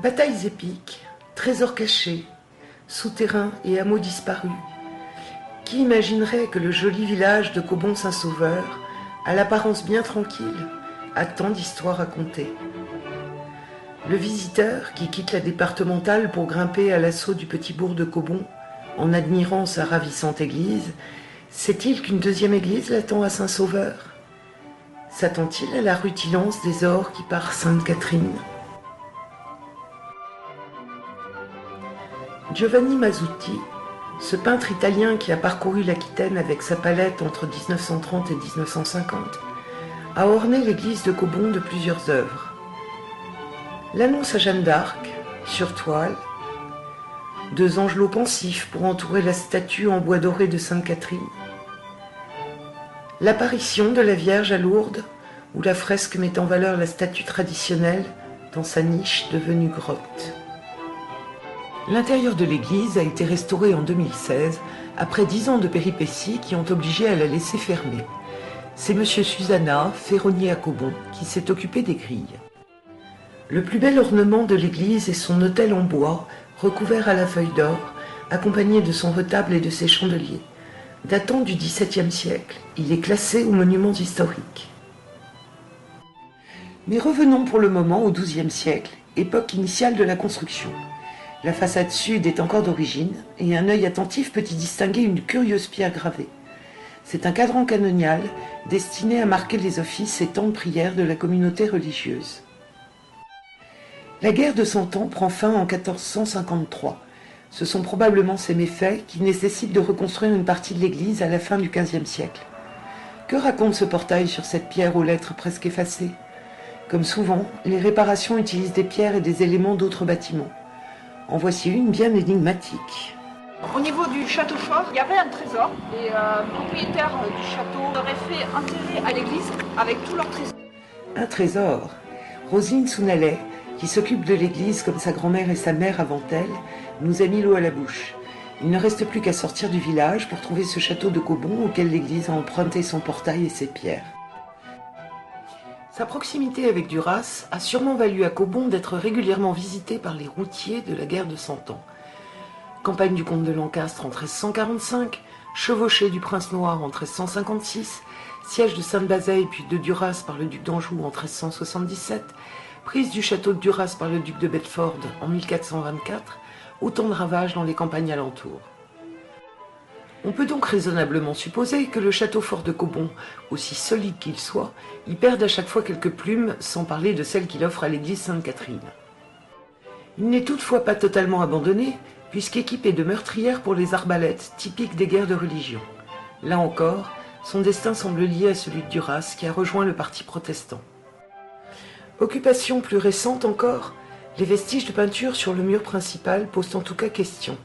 Batailles épiques, trésors cachés, souterrains et hameaux disparus. Qui imaginerait que le joli village de Cobon-Saint-Sauveur, à l'apparence bien tranquille, a tant d'histoires à conter? Le visiteur, qui quitte la départementale pour grimper à l'assaut du petit bourg de Cobon, en admirant sa ravissante église, sait-il qu'une deuxième église l'attend à Saint-Sauveur? S'attend-il à la rutilance des ors qui part Sainte-Catherine? Giovanni Mazzutti, ce peintre italien qui a parcouru l'Aquitaine avec sa palette entre 1930 et 1950, a orné l'église de Cobon de plusieurs œuvres. L'annonce à Jeanne d'Arc, sur toile, 2 angelots pensifs pour entourer la statue en bois doré de Sainte-Catherine, l'apparition de la Vierge à Lourdes, où la fresque met en valeur la statue traditionnelle dans sa niche devenue grotte. L'intérieur de l'église a été restauré en 2016, après 10 ans de péripéties qui ont obligé à la laisser fermer. C'est M. Susanna, ferronnier à Cobon, qui s'est occupé des grilles. Le plus bel ornement de l'église est son autel en bois, recouvert à la feuille d'or, accompagné de son retable et de ses chandeliers. Datant du XVIIe siècle, il est classé aux monuments historiques. Mais revenons pour le moment au XIIe siècle, époque initiale de la construction. La façade sud est encore d'origine, et un œil attentif peut y distinguer une curieuse pierre gravée. C'est un cadran canonial destiné à marquer les offices et temps de prière de la communauté religieuse. La guerre de Cent Ans prend fin en 1453. Ce sont probablement ces méfaits qui nécessitent de reconstruire une partie de l'église à la fin du XVe siècle. Que raconte ce portail sur cette pierre aux lettres presque effacées? Comme souvent, les réparations utilisent des pierres et des éléments d'autres bâtiments. En voici une bien énigmatique. Au niveau du château fort, il y avait un trésor et le propriétaire du château aurait fait enterrer à l'église avec tous leurs trésors. Un trésor. Roselyne Sounalais, qui s'occupe de l'église comme sa grand-mère et sa mère avant elle, nous a mis l'eau à la bouche. Il ne reste plus qu'à sortir du village pour trouver ce château de Cobon auquel l'église a emprunté son portail et ses pierres. Sa proximité avec Duras a sûrement valu à Cobon d'être régulièrement visité par les routiers de la guerre de Cent Ans. Campagne du comte de Lancastre en 1345, chevauchée du prince noir en 1356, siège de Sainte-Bazeille puis de Duras par le duc d'Anjou en 1377, prise du château de Duras par le duc de Bedford en 1424, autant de ravages dans les campagnes alentours. On peut donc raisonnablement supposer que le château fort de Cobon, aussi solide qu'il soit, y perde à chaque fois quelques plumes, sans parler de celles qu'il offre à l'église Sainte-Catherine. Il n'est toutefois pas totalement abandonné, puisqu'équipé de meurtrières pour les arbalètes, typiques des guerres de religion. Là encore, son destin semble lié à celui de Duras, qui a rejoint le parti protestant. Occupation plus récente encore, les vestiges de peinture sur le mur principal posent en tout cas question.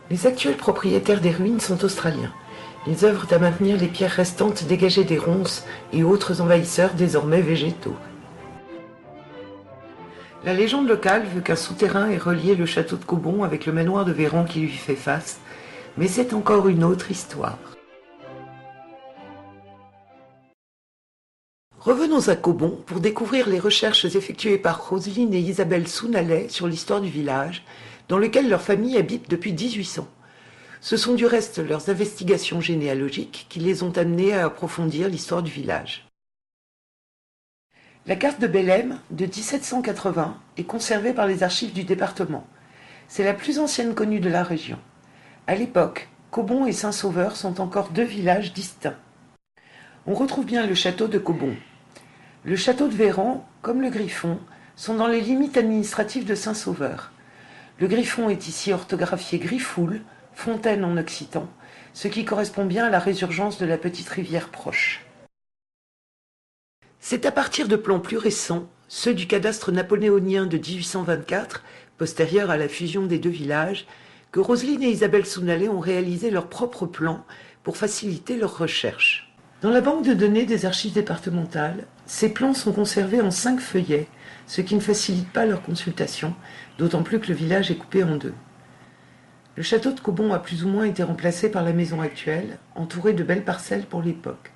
Les actuels propriétaires des ruines sont australiens. Ils œuvrent à maintenir les pierres restantes dégagées des ronces et autres envahisseurs désormais végétaux. La légende locale veut qu'un souterrain ait relié le château de Cobon avec le manoir de Véran qui lui fait face, mais c'est encore une autre histoire. Revenons à Cobon pour découvrir les recherches effectuées par Roselyne et Isabelle Sounalais sur l'histoire du village, dans lequel leur famille habite depuis 1800. Ce sont du reste leurs investigations généalogiques qui les ont amenés à approfondir l'histoire du village. La carte de Bellem de 1780 est conservée par les archives du département. C'est la plus ancienne connue de la région. À l'époque, Cobon et Saint-Sauveur sont encore 2 villages distincts. On retrouve bien le château de Cobon. Le château de Véran, comme le Griffon, sont dans les limites administratives de Saint-Sauveur. Le Griffon est ici orthographié Griffoul, fontaine en occitan, ce qui correspond bien à la résurgence de la petite rivière proche. C'est à partir de plans plus récents, ceux du cadastre napoléonien de 1824, postérieur à la fusion des 2 villages, que Roselyne et Isabelle Sounalais ont réalisé leurs propres plans pour faciliter leurs recherches. Dans la banque de données des archives départementales, ces plans sont conservés en 5 feuillets, ce qui ne facilite pas leur consultation, d'autant plus que le village est coupé en 2. Le château de Cobon a plus ou moins été remplacé par la maison actuelle, entourée de belles parcelles pour l'époque.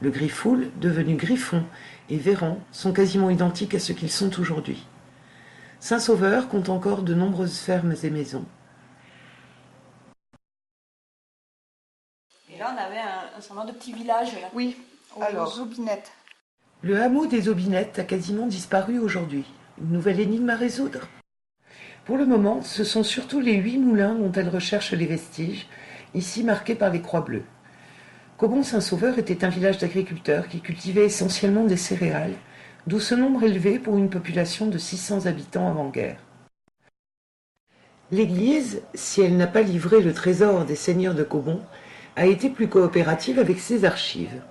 Le Griffoul, devenu Griffon, et Véran sont quasiment identiques à ce qu'ils sont aujourd'hui. Saint-Sauveur compte encore de nombreuses fermes et maisons. Et là, on avait un certain nombre de petits villages. Là. Oui, Alors, aux Aubinettes. Le hameau des Aubinettes a quasiment disparu aujourd'hui. Une nouvelle énigme à résoudre. Pour le moment, ce sont surtout les 8 moulins dont elle recherche les vestiges, ici marqués par les croix bleues. Cobon-Saint-Sauveur était un village d'agriculteurs qui cultivait essentiellement des céréales, d'où ce nombre élevé pour une population de 600 habitants avant-guerre. L'église, si elle n'a pas livré le trésor des seigneurs de Cobon, a été plus coopérative avec ses archives.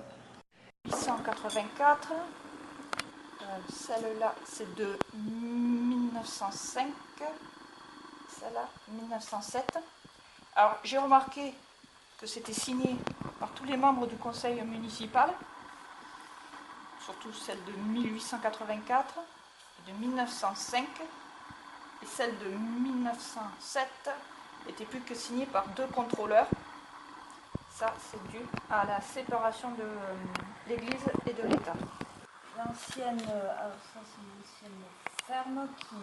1884, celle-là c'est de 1905, celle-là 1907. Alors j'ai remarqué que c'était signé par tous les membres du conseil municipal, surtout celle de 1884, de 1905, et celle de 1907 n'était plus que signée par 2 contrôleurs. Ça, c'est dû à la séparation de l'Église et de l'État. L'ancienne, ça c'est une ancienne ferme qui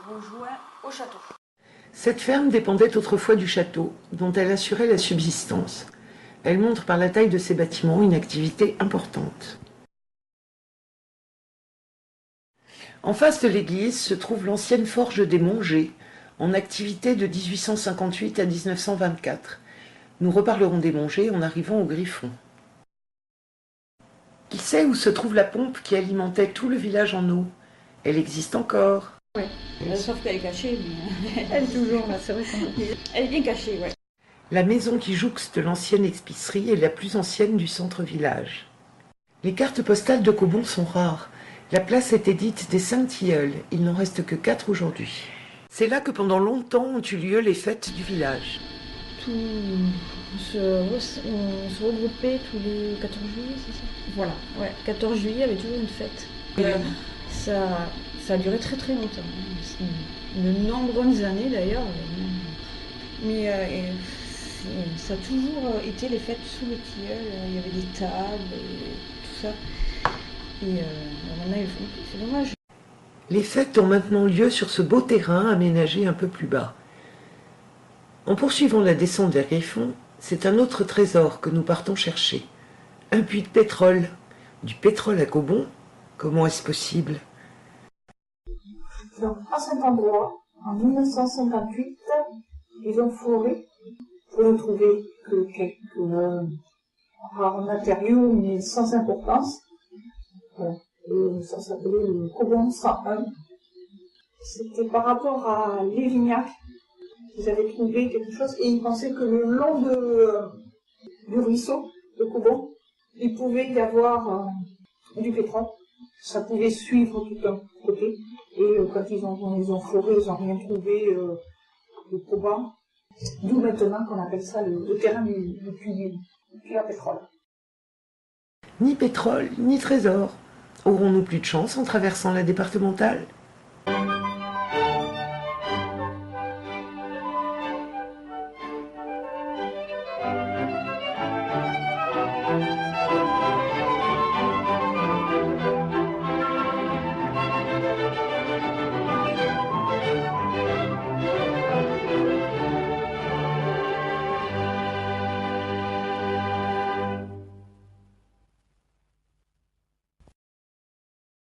rejoint au château. Cette ferme dépendait autrefois du château, dont elle assurait la subsistance. Elle montre par la taille de ses bâtiments une activité importante. En face de l'église se trouve l'ancienne forge des Mongers, en activité de 1858 à 1924. Nous reparlerons des Mongers en arrivant au Griffon. Qui sait où se trouve la pompe qui alimentait tout le village en eau? Elle existe encore. Oui, sauf qu'elle est cachée. Mais... Elle est toujours là, c'est vrai qu'on Elle est bien cachée, oui. La maison qui jouxte l'ancienne épicerie est la plus ancienne du centre-village. Les cartes postales de Cobon sont rares. La place était dite des 5 tilleuls. Il n'en reste que 4 aujourd'hui. C'est là que pendant longtemps ont eu lieu les fêtes du village. On se regroupait tous les 14 juillet, c'est ça? Voilà, ouais. 14 juillet, il y avait toujours une fête. Ça a duré très très longtemps. De nombreuses années d'ailleurs. Mais ça a toujours été les fêtes sous le tilleul. Il y avait des tables et tout ça. Et maintenant, ils font plus, c'est dommage. Les fêtes ont maintenant lieu sur ce beau terrain aménagé un peu plus bas. En poursuivant la descente vers Griffon, c'est un autre trésor que nous partons chercher. Un puits de pétrole. Du pétrole à Cobon? Comment est-ce possible? Donc, à cet endroit, en 1958, ils ont foré pour ne trouver que quelques rares matériaux, mais sans importance. Ça s'appelait le Cobon 101. C'était par rapport à Lévignac. Ils avaient trouvé quelque chose et ils pensaient que le long du ruisseau de Cobon, il pouvait y avoir du pétrole. Ça pouvait suivre tout un côté. Et quand ils ont foré, ils n'ont rien trouvé de probant. D'où maintenant qu'on appelle ça le terrain du puits à pétrole. Ni pétrole, ni trésor. Aurons-nous plus de chance en traversant la départementale?